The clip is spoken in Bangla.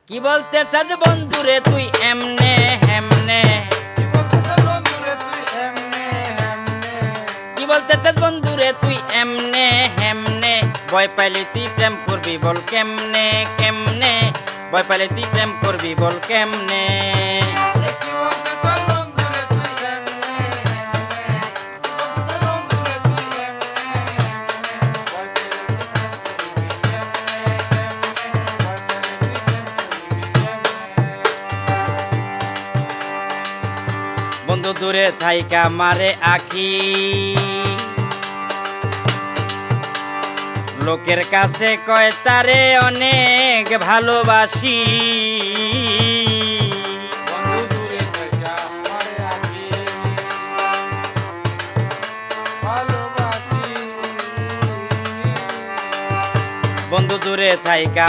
কি বলতে চাস বন্ধুরে তুই এমনে হেমনে, কি বলতে চাস বন্ধুরে তুই এমনে হেমনে, ভয় পাইলে তুই প্রেম করবি বল কেমনে কেমনে, ভয় পাইলে তুই প্রেম করবি বল কেমনে। বন্ধু দূরে থাইকা মারে আখি, লোকের কাছে কয় তারে অনেক ভালোবাসি। বন্ধু দূরে থাইকা